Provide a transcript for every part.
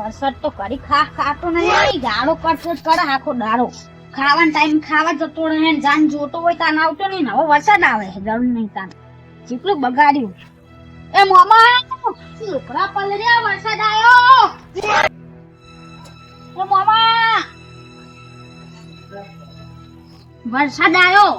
વરસાદ તો કરી ખાતો નહીં, ગાળો કરતો જ કરે આખો દાડો. ખાવાનો ટાઈમ ખાવા જતો રહે ને જાન જોતો હોય તાન આવતો નહીં ને હવે વરસાદ આવે છે જરૂર નહીં તાન. જેટલું બગાડ્યું. એ મોમા છોકરા પલર્યા, વરસાદ આવ્યો. એ મોમા વરસાદ આવ્યો.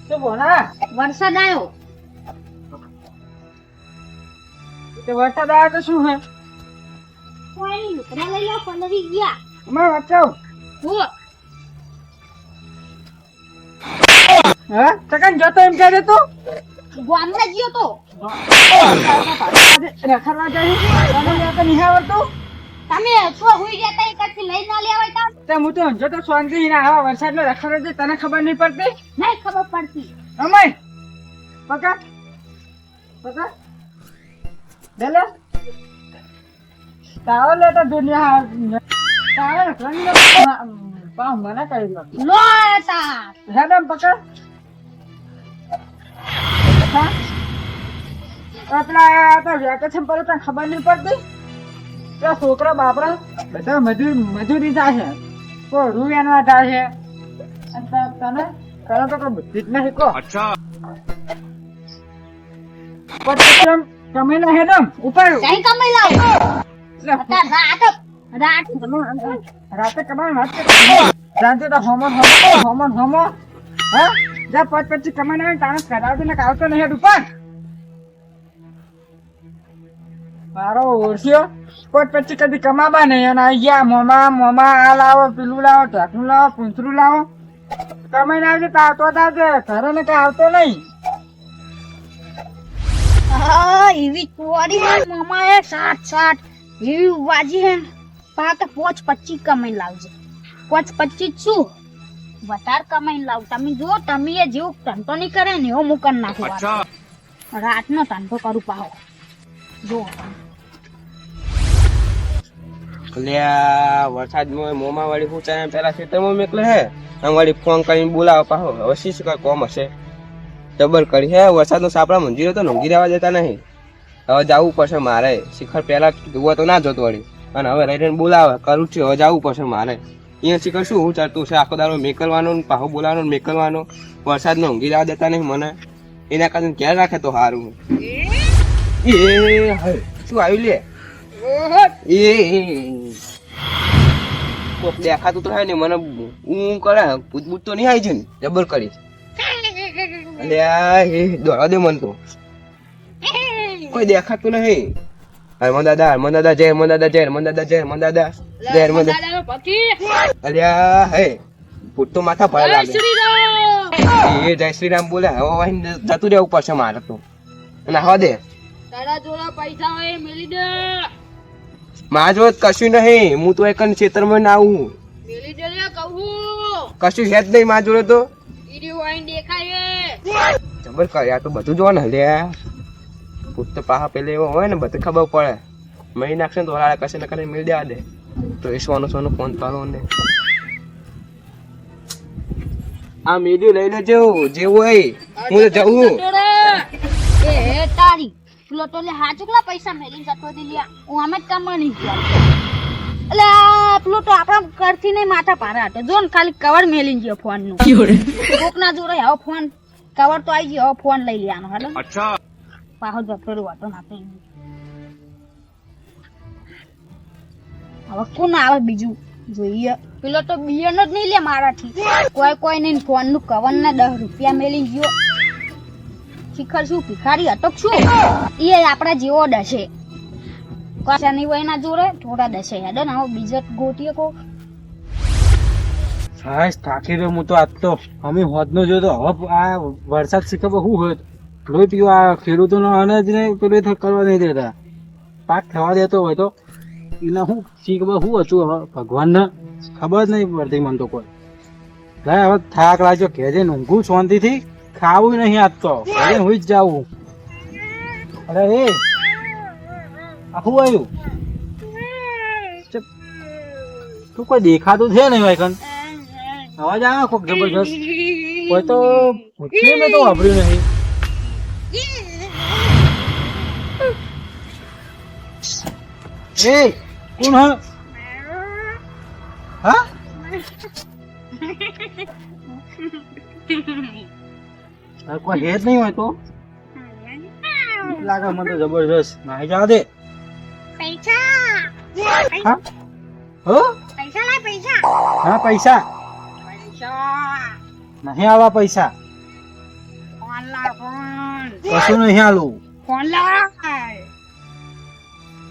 શું બોલા? વરસાદ આવ્યો. તે વરસાદ આવ્યો તો શું હે? કોઈ નહીં, છોકરા લઈ લો, પલરી ગયા. અમારે બચાવ. હું હા ચકન જોતો એમ કહે તું ગામમાં ગયો તો. રખડવા જાય છે નહીં આવડતું. તમે છો હુઈ ગયા તા એકથી લઈ ના લેવાય તા. તે હું તો હંજો તો શાંતિ ના આવા વરસાદનો રખડવા જાય તને ખબર નહીં પડતી. નહીં ખબર પડતી. અમાય પકડ પકડ બેલે તાવ લેતા દુનિયા તાવ રખડવાની પાવ મને કરી લો લો તા હેડમ પકડ હા આપણા તો વેકેશન પર તને ખબર નહીં પડતી. પેલા છોકરા બાપરા બધા મજૂરી થાય છે, કોઈ રૂ એનવા થાય છે અને તને કરો તો કોઈ બુદ્ધિ જ નહીં કહો. પછી કમેલા હેડમ ઉપર જઈ કમાઈ લાવ. તા રાત રાતે કમાવાનું વાત જાણતો તો હોમો હા જા પછી કમાઈને આવે તાણે કરાવતો ને આવતો નહીં હેડ ઉપર મારો ઓળખ્યો પછી કદી કમાવા નહીં અને આવી ગયા મોમા આ લાવો પેલું લાવો ઢાકણું લાવો પૂંછરું લાવો કમાઈને આવજે તો આવતો ઘરે ને કઈ આવતો નહીં. એવી ચોરી મામા એ 60 એવી વાજી હે પા કે 25 કમાઈ લાવજે. 25 શું વધારે કમાઈ લાવ. તમે જો તમે એ જેવું ધંધો નહીં કરે ને એવો હું કરી નાખું. રાતનો ધંધો કરું પાહો જો. અલ્યા વરસાદમાં મોમાં વાળી પૂછાય પેલા ખેતરમાં મેકલે હે આમ વાળી ફોન કરીને બોલાવો પાહો હવે શી કઈ કોમ હશે ડબલ કરી હે વરસાદનો સાપડા મંજીરો તો લંગી રહેવા દેતા નહીં. હવે જવું પડશે મારે શિખર પેલા જોવા તો ના જોતો વળી અને હવે રહીને બોલાવે કરું છું હવે જવું પડશે મારે. અહીંયા શિખર શું હું ચાલતું છે આખો દાડો મેકલવાનો પાહો બોલાવાનો મેકલવાનો વરસાદનો ઊંઘી રહેવા દેતા નહીં મને એના કારણે ક્યાં રાખે તો સારું. એ શું આવ્યું લે એ કોક દેખાતું તો હે ને મને હું કરે પૂછબૂછ તો નહીં આવી છે ને જબર કરી અલ્યા એ દોડા દે મન તો કોઈ દેખાતું નહીં. હરમન દાદા જય હરમન દાદા જય હરમન દાદા જય હરમન દાદા જય હરમન દાદા. અલ્યા હે ભૂત તો માથા ભરા લાગે એ જય શ્રી રામ બોલે હવે વાહી જતું રહેવું પડશે મારે તો અને હવા દે તારા જોડા પૈસા હોય મેલી દે. મારા જોડે કશું નહીં હું તો એક ખેતરમાં ના આવું મેલી દે લે કહું. કશું છે જ નહીં મારા જોડે તો ઈડી વાઈન દેખાય જબર કર્યા તો બધું જો ને લ્યા ભૂત તો પાહા પેલે એવો હોય ને બધું ખબર પડે મહી નાખશે ને તો હારા કશે ને કશે મેળ દેવા દે તો એ સોનો ફોન કરો ને આ મેળ્યું લઈ લેજો જેવું હોય હું તો જવું. એ તારી પેલો તો લે હાચુકલા પૈસા મેલી જતો દી લ્યા હું આમે જ કમાણી ગયો. એટલે પેલો તો આપણા ઘરથી નહીં માથા પારા હતો જો ને ખાલી કવર મેલી ગયો ફોન નું કોક ના જોડે હવે ફોન કવર તો આવી ગયો હવે ફોન લઈ લેવાનો હેલો પાહો જતો રહ્યો હતો ના હવે કોણ આવે બીજું જોઈએ. પેલો તો બિયનો જ નહીં લે મારાથી કોઈ નહીં ફોન નું કવર ના 10 રૂપિયા મેલી ગયો. શિખર શું ભિખારી હતો શું એ આપડા જેવો દશે કશા નહીં હોય ના જોડે થોડા દશે હેડે ને હવે બીજો ગોતીએ કો હાય થાકી રહ્યો હું તો આજ તો અમે હોદનો જોતો હવે આ વરસાદ શીખર શું હોય લોહી પીવા આ ખેડૂતોનો અનાજ ને પેલું કરવા નહીં દેતા પાક થવા દેતો હોય તો એના શું શીખ શું હતું હવે ભગવાનને ખબર જ નહીં પડતી મને તો કોઈ લાય હવે થાક લાગ્યો ઘેરે ઊંઘું શાંતિથી ખાવું નહીં આજ તો ઘરે હું જ જાઉં. અરે એ આખું આવ્યું તું કોઈ દેખાતું છે ને ભાઈ કન અવાજ આવે કોક જબરજસ્ત કોઈ તો પૂછ્યું મેં તો વાપર્યું નહીં. એ કોણ હા હા આ કોઈ હેત નહીં હોય તો લાગે મને તો જબરજસ્ત નાહી જવા દે પૈસા હા હો પૈસા લાય પૈસા હા પૈસા પૈસા નહીં આવા પૈસા ફોન લાવ ફોન કશું નહીં આલું ફોન લાવ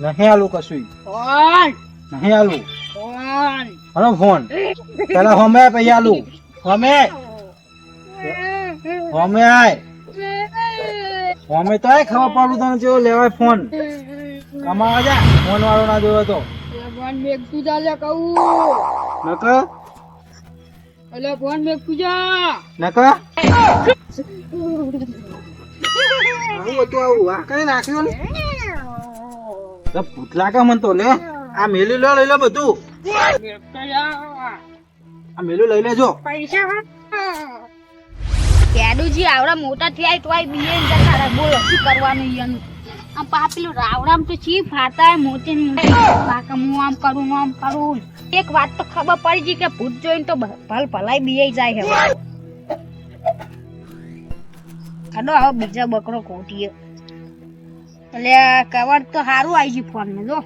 નહીં આલું કશું ફોન નહીં આલું ફોન હલો ફોન પેલા હોમે પૈસા આલું હોમે હોમે આય હોમે તો આય ખબર પાડું તને જેવો લેવાય ફોન કમાવા જા ફોન વાળો ના જોયો તો ફોન મેક પૂજા લે કહું નક એટલે ફોન મેક પૂજા નક આવું હતું આવું આ કઈ નાખ્યું ને તો ભૂત લાગે મન તો લે આ મેલી લો લઈ લો બધું આ મેલું લઈ લેજો પૈસા કેડુજી આવડા મોટા થયા તો આઈ બીએ જતા રહે બોલો શું કરવાનું ઈયાનું આમ પાપેલું રાવડામ તો ચી ફાતા હે મોટી ને મોટી બાકા હું આમ કરું એક વાત તો ખબર પડી ગઈ કે ભૂત જોઈને તો ભલ ભલાઈ બીએ જાય હે કડો હવે બીજા બકરો કોટીએ એટલે કવર તો સારું આવી ગયું ફોન માં જો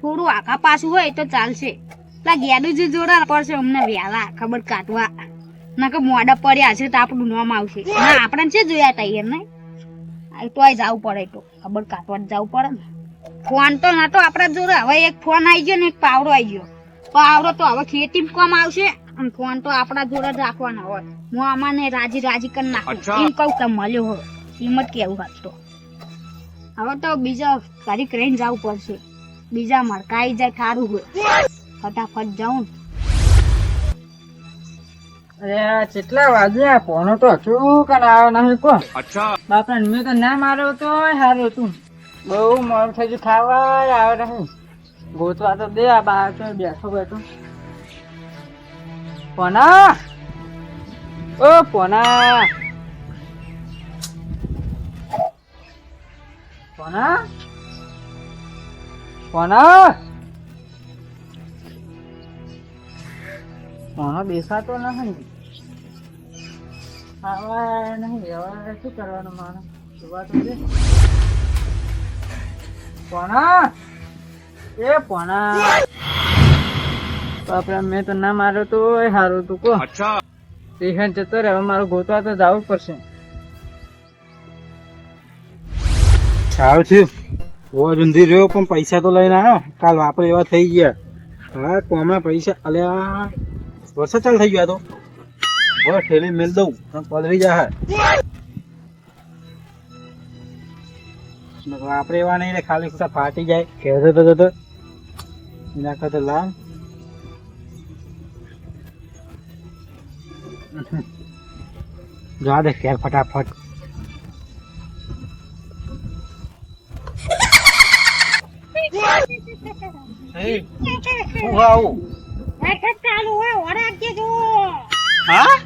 થોડું આખા પાછું હોય તો ચાલશે પેલા ગેડુજી જોડા પડશે અમને વહેલા ખબર કાઢવા ના કે મોડા પડ્યા છે તો આપણું નામ આવશે ના આપણે છે જોયા તા યાર ને તો આ જવું પડે તો ખબર કાઢવા જવું પડે ને ફોન તો ના તો આપણા જોડે હવે એક ફોન આવી ગયો ને એક પાવડો આવી ગયો પાવડો તો હવે ખેતીમાં કામ આવશે અને ફોન તો આપણા જોડે જ રાખવાનો હોય હું આમાં રાજી કરી નાખું એમ કહું કે મળ્યો હોય એમ જ કેવું હતો હવે તો બીજા ઘડીક રહીને જવું પડશે બીજા મરકાઈ જાય સારું હોય ફટાફટ જાઉં અરે કેટલા વાગ્યા ફોનો તો હજુ કન આવ્યો નહીં કો બાપા મેં તો ના માર્યો તો સારું હતું બહુ મોડું થઈ ગયું ખાવા આવે નહીં ગોતવા તો દે આ બહાર તો બેઠો પોના ઓ પોના પોના પોના પોના બેસાતો નથી આવા નહીં હવે શું કરવાનું મારે સુવા તો દે પોના એ પોના બાપરા મેં તો ના માર્યો તો સારું તું કો સ્ટેશન જતો રે હવે મારું ગોતવા તો જવું પડશે સારું થયું બહુ જુંધી રહ્યો પણ પૈસા તો લઈને આવ્યો કાલ વાપરે એવા થઈ ગયા હા કોમના પૈસા અલ્યા વરસાદ ચાલુ થઈ ગયો તો બસ ઠેલી મેલ દઉં પલરી જાય વાપરે એવા નહીં ખાલી ખુશા ફાટી જાય કહેતો તો જતો એના કરતા લાવ જા દે કેર ફટાફટ આવું ચાલુ હોય વરાગ્ય જો હા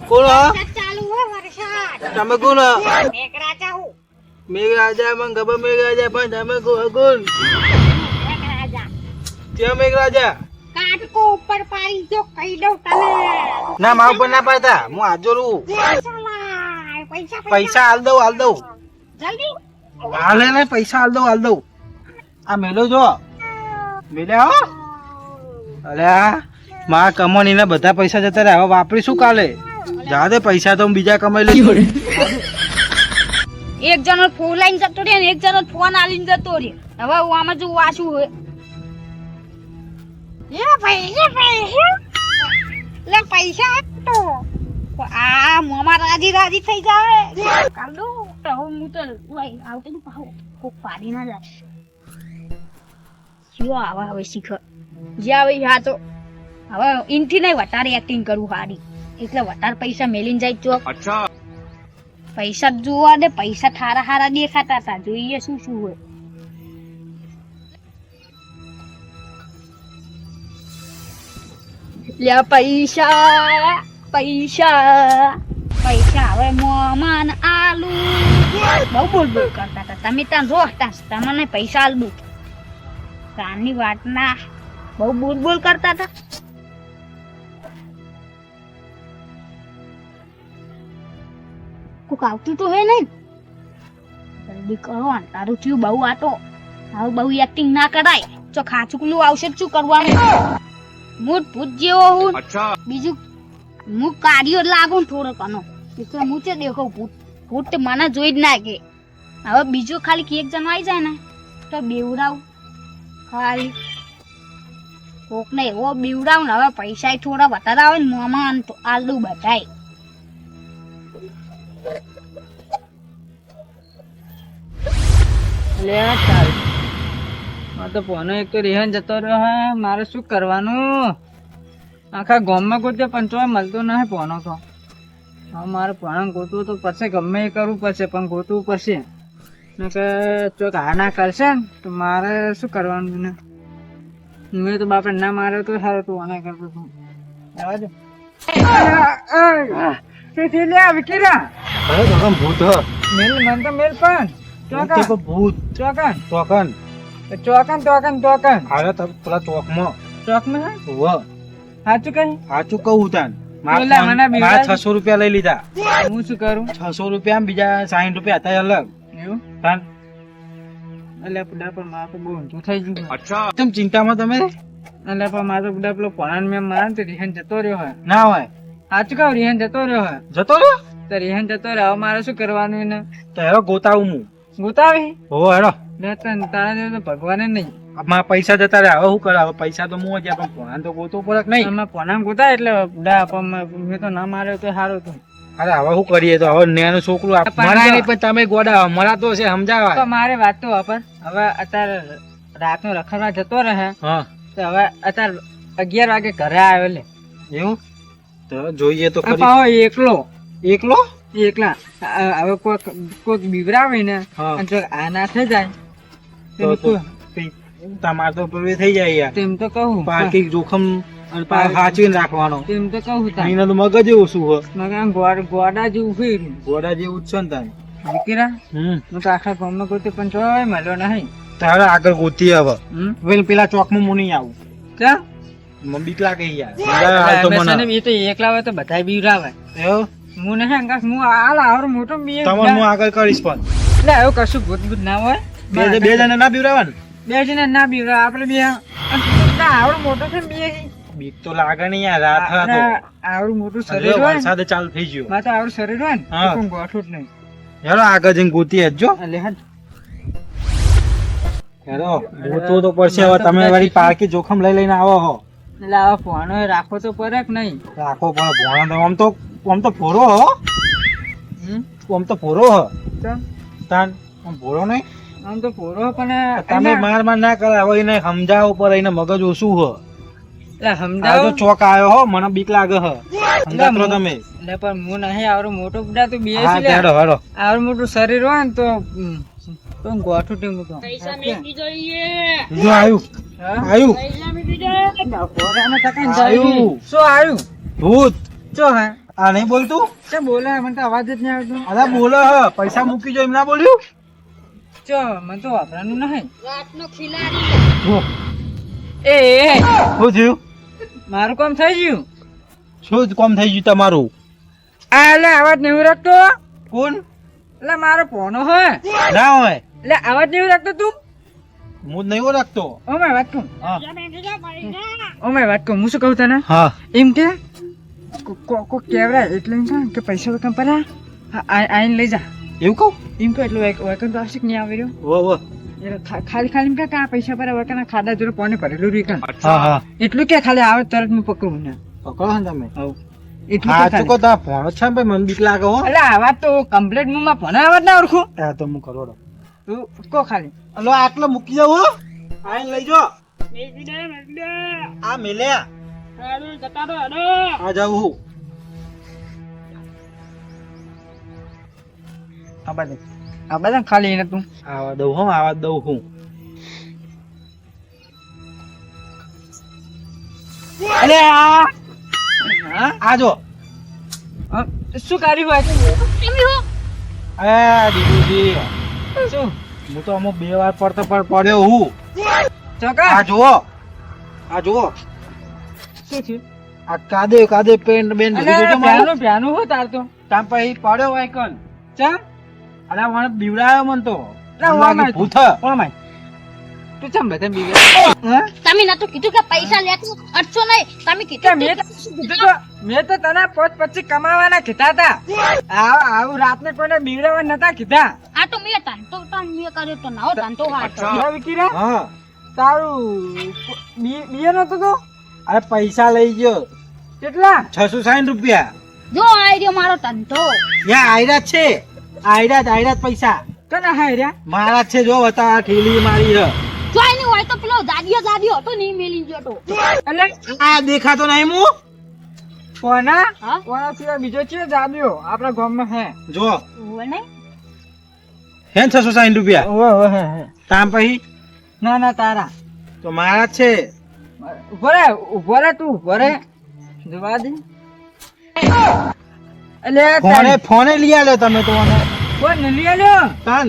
કોણ ચાલુ હોય વરસાદ તમે કોણ મેઘરાજા હું મેઘરાજા મને ખબર મેઘરાજા પણ તમે કોણ મેઘરાજા ક્યાં મેઘરાજા કાટકો ઉપર પાડી જો કહી દઉં તને ના મારા ઉપર ના પાડતા હું આજો રૂ પૈસા લાય પૈસા હાલ દઉં જલ્દી હાલે ને પૈસા હાલ દઉં આ મેલો જો મેલે હો અલ્યા મારા કમાણી ના બધા પૈસા જતા રહ્યા હવે વાપરી શું કાલે જા દે પૈસા તો હું બીજા કમાઈ લઈશ એક જણો ફોન લાઈન જતો રે ને એક જણો ફોન આલીને જતો રે હવે હું આમાં જો વાસું હોય પૈસા તો આ મોમાં રાજી થઈ જાય કાલુ તો હું તો આવતું પાહો કોક પાડી ના જાય શું આવા હવે શીખ જે આવે હા તો હવે ઇનથી નહીં વધારે એક્ટિંગ કરવું હારી એટલે વધારે પૈસા મેલીને જાય ચોક પૈસા જોવા દે પૈસા થારા દેખાતા હતા જોઈએ શું હોય લે પૈસા હવે મોમાન આલુ બહુ બોલ કરતા હતા તમે ત્યાં રોતા તમને પૈસા આલ દઉં કાનની વાત ના બહુ બોલ કરતા હતા. કોક આવતું તો હે નહીં. જલ્દી કરો ને, તારું થયું બહુ આતો. હવે બહુ એક્ટિંગ ના કરાય. જો ખાચુકલું આવશે તો શું કરવાનું? મૂળ ભૂત જેવો હું. બીજું હું કાર્યો લાગુ ને થોડો કનો. એટલે હું છે દેખો ભૂત તો મને જોઈ જ નાખે. હવે બીજો ખાલી એક જણ આવી જાય ને તો બેવડાવ ખાલી કોક ને એવો બીવડાવ ને. હવે પૈસા થોડા વધારે આવે ને મોમાં આલુ બધાય. લે ચાલ તો પોનો એક તો રેહન જતો રહ્યો હે. મારે શું કરવાનું? આખા ગામમાં ગોતે પણ તોય મળતો નહીં પોનો તો. હવે મારે પોણા ગોતવું તો પડશે, ગમે એ કરવું પડશે પણ ગોતવું પડશે. ને કે ચોક હા ના કરશે ને તો મારે શું કરવાનું ને? મેં તો બાપે ના મારે તો સારું તું આના કરતો તું જવા દે. વિકીરા અરે તોકન ભૂત હ મેલ મન તો મેલ પણ ભૂત તો ભૂત ચોકન તોકન ચોકન ચોકન ચોકન હાલે તો પેલા ચોકમાં ચોકમાં હે હોવ સાચું કઈ સાચું કહું તાન ઓલા મને મારા બીવડાવી. 600 રૂપિયા લઈ લીધા. હું શું કરું 600 રૂપિયા માં બીજા 60 રૂપિયા હતા અલગ એવું તાન એટલે બુડા પર મારે તો બહુ ઊંધું થઈ ગયું. કેમ ચિંતામાં તમે એટલે પણ મારે તો બુડા પેલો પોણાન મેં મારે ને તો રિહાન જતો રહ્યો હોય. ના હોય સાચું કહું રિહાન જતો રહ્યો હોય જતો રહ્યો તો રિહાન જતો રહ્યો. હવે મારે શું કરવાનું એને તો હેરો ગોતાવું હું ગોતાવી હો હેરો બે ત્રણ તારા જેવું તો ભગવાને નહીં. મારા પૈસા જતા રહ્યા હવે શું કરે? હવે પૈસા તો હું જ પણ ફોન તો ગોતો પડે કે નહીં? અમે પોણામ ગોતા એટલે બુડા મેં તો ના માર્યો તો સારું હતું. અરે હવે શું કરીએ? તો હવે નેનું છોકરું મરાય નહીં પણ તમે ગોડા મરાતો છે તો સમજાવા. મારે વાત તો વાપર. હવે અત્યારે રાતનો રખડવા જતો રહે હા તો હવે અત્યારે 11 વાગે ઘરે આવ્યો લે. એવું તો જોઈએ તો ખરી. પાહો એકલો એકલો એકલા હવે કોઈક બીવરાવે ને હા. અને જો આ ના થઈ જાય તો તમારે તો પેલું થઈ જાય યાર. તેમ તો કહું પાર્કિંગ જોખમ અને સાચવીને રાખવાનો. તેમ તો કહું તા અહીંના તો મગજ એવું શું હોય મગર આમ ગોડા જેવું ફેર્યું ગોડા જેવું જ છે ને તારે. વિકીરા હમ હું તો આખા ગામમાં ગોતી પણ જોય મળ્યો નહીં. તારે આગળ ગોતી હવે પેલા ચોકમાં હું નહીં આવું. ચા મને બીક લાગે યાર. હાલ તો મને એ તો એકલા હોય તો બધા બીવરાવે. એવું હું નહીં અંગાસ હું હાલ આવડો મોટો બી તમને હું આગળ કરીશ પણ એટલે એવું કશું ભૂત ભૂત ના હોય. બે જણા ના બીવરાવા ને બે જણા ના બીવરા આપણે બે આવડો મોટો છે બે બીક તો લાગે નહીં યાર. રાત હા તો આવડું મોટું શરીર હોય ને વરસાદ ચાલુ થઈ ગયો. મારે તો આવડું શરીર હોય ને હા. તો કોઈ ગોઠું જ નહીં. હેલો આગળ જઈને ગોતી હજો. એટલે હા હેલો ગોતવું તો પડશે હવે. તમે વળી પાર્કી જોખમ લઈને આવો હો. એટલે આવા ફોનો રાખવો તો પડે કે નહીં? રાખો પણ ભોણા તો આમ તો ફોરો હો. આમ તો ફોરો હો તો તાન આમ ફોરો નહીં. આમ તો પૂરો પણ તમે માર ના કરે હવે એને સમજાવો પર એને મગજ ઓછું હો. એટલે આ સમજાવો તો ચોક આવ્યો હો મને બીક લાગે હો. સમજાતો તમે એટલે પણ હું નહીં આવડો મોટો બુડા તો બે હા હેડો હેડો. આવડું મોટું શરીર હોય ને તો ગોઠું ટીમ તો જો આવ્યું આવ્યું આવ્યું શું આવ્યું ભૂત. ચો હે આ નહીં બોલતું? શું બોલે મને તો અવાજ જ નહીં આવતો. અરે બોલો હ પૈસા મૂકી જો એમ ના બોલ્યું? ચો મને તો વાપરાનું નહીં. રાતનો ખિલાડી જો એ શું થયું? મારું કામ થઈ ગયું. શું કોમ થઈ ગયું તમારું? આ એટલે અવાજ નહીં રાખતો. કોણ? એટલે મારો ફોનો હોય ના હોય એટલે અવાજ નહીં રાખતો તું. હું જ નહીં રાખતો. ઓ મેં વાત કહું હા ઓ મેં વાત કહું હું શું કહું તને હા એમ કે કો કેવડા એટલે એમ કે પૈસા વકમ પર આઈને લઈ જા એવું કહું? એમ તો એટલું વકમ તો આવશે કે નહીં આવી રહ્યો. વો વો એટલે ખાલી ખાલી એમ કે આ પૈસા પર વકના ખાડા જોડે પાણી ભરેલું રીકન હા હા એટલું કે ખાલી આવે તરત હું પકડું ને પકડો ને તમે. હવ એટલું હા કે ચૂકો તા ફોન જ છે ને ભાઈ મને બીક લાગે હો. એટલે આવાજ તો કમ્પ્લીટ મુમાં ભણે આવાજ ના ઓળખું આ તો હું કરોડો. તું કો ખાલી હલો આટલો મૂકી જાવ હો. આઈને લઈ જો. આ મેલ્યા આ જાવ હું. આ બધા ખાલી એને તું આવા દઉં હું આવા દઉં હું. અરે આ હા આ જો શું કર્યું હોય એ દીદુજી શું હું તો અમુક 2 વાર પડતો પડ્યો હું. ચોકા આ જુઓ આ જુઓ શું છે આ કાદે પેન્ટ બેન બધું જોજો મારું. પ્યાનું પ્યાનું હો તાર તો તામ પછી પડ્યો વાયકન ચમ અલા મને બીવડાયો મન તો ના, લાગે વામાય ભૂત. કોણ માય તું ચમ બધા બીવે હા તમે નતું કીધું કે પૈસા લેતું અટશો નહીં તમે કે કીધું મેં તો શું કીધું તો? મેં તો તને પોત પછી કમાવાના કીધા હતા આવું રાતને કોઈને બીવડાવવા નતા કીધા આ તો મેં તાંતો કર્યો તો નાવો તાંતો વાટ હા, વિકીરા હા તારું બીએ નતો તો અરે પૈસા લઈ ગયો કેટલા 660 રૂપિયા જો આઈ રહ્યો મારો તાંતો યા આયરા છે આયરા પૈસા કના હાય રહ્યા મારા જ છે જો બતા આ ઠેલી મારી છે જોઈ નહીં હોય તો પેલો જાડિયો હતો નહીં મેલી ગયો તો એટલે આ દેખાતો નહીં મુ કોના હા? કોના સિવાય બીજો છે જાબ્યો આપણા ગામમાં હે જો હોય નહીં હે 660 રૂપિયા ઓહો હે હે તામ પછી ના ના તારા તો મારા જ છે ઉભો રે તું ઉભો રે જોવા દે એટલે ફોને લઈ આલ્યો તમે તો મને કોણ લઈ આલ્યો તાન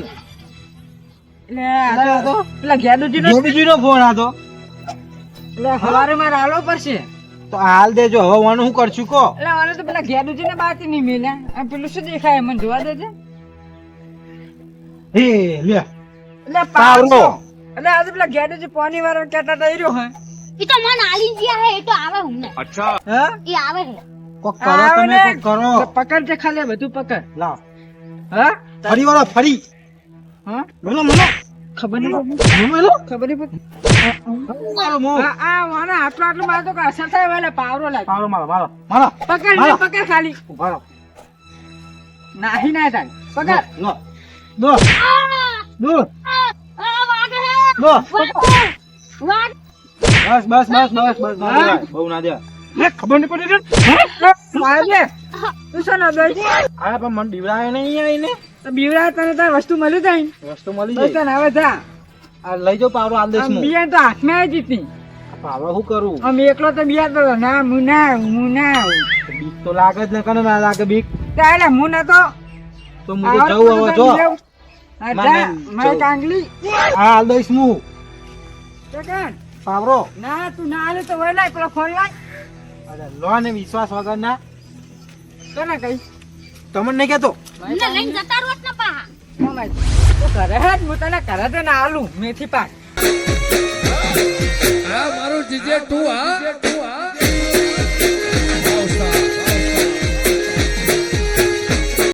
એટલે આ તો પેલા ગેડુજીનો જોબીજીનો ફોન હતો એટલે સવારે મારે આલો પડશે તો હાલ દેજો હવે હું શું કરશું કો એટલે મને તો પેલા ગેડુજીને બાતી નહીં મેલ્યા આ પેલું શું દેખાય મને જોવા દેજે હે લે એટલે પાવરો. પાવરો એટલે આજે પેલા ગેડુજી પાણી વાળો કહેતા હતા ઈ રહ્યો હે એ તો મને આલી ગયા હે એ તો આવે હમને હા એ આવે હે કોક કરો તમે કોક કરો પકડ છે ખાલી બધું પકડ લાવ હા ફરી વાળો ફરી હા બોલો ખબર નહીં પડી. બોલો ખબર નહીં પડી. મારો મો આ મને આટલું મારે તો કે અસર થાય વાલે પાવરો લાગે મારો મારો પકડ મારો. પકડ ખાલી ઉભા રહો નાહી ના થાય પકડ લો લો લો વાગે હે લો વાગ બસ બહુ ના દે લે ખબર નહીં પડી રે મારે તું શું ના દઈ આ પણ મને બીવડાય નહીં આઈને તો બીવડા તને તાર વસ્તુ મળી જાય વસ્તુ મળી બસ જાય તને હવે જા આ લઈ જાઓ પાવરો હાલ દઈશ આમ હું બિયાન તો હાથમાં આવી જીતી પાવરો શું કરું આમ એકલો તો બિયાર તો ના મુના બીક તો લાગે જ ને કને ના લાગે બીક તાલે મુના તો તો હું તો જવું હવે જો જા મારે કાંગલી આ હાલ દઈશ હું પકડ પાવરો ના તું ના આલે તો વય લાય પેલો ફોન લાય અરે લો ને વિશ્વાસ વગર ના તને કઈ તમને નહીં કેતો ને લઈને જતા રોત ને પા મમ્મી તું ઘરે હેડ હું તને ઘરે તો ના આલું મેથી પાક મારું જીજે તું હા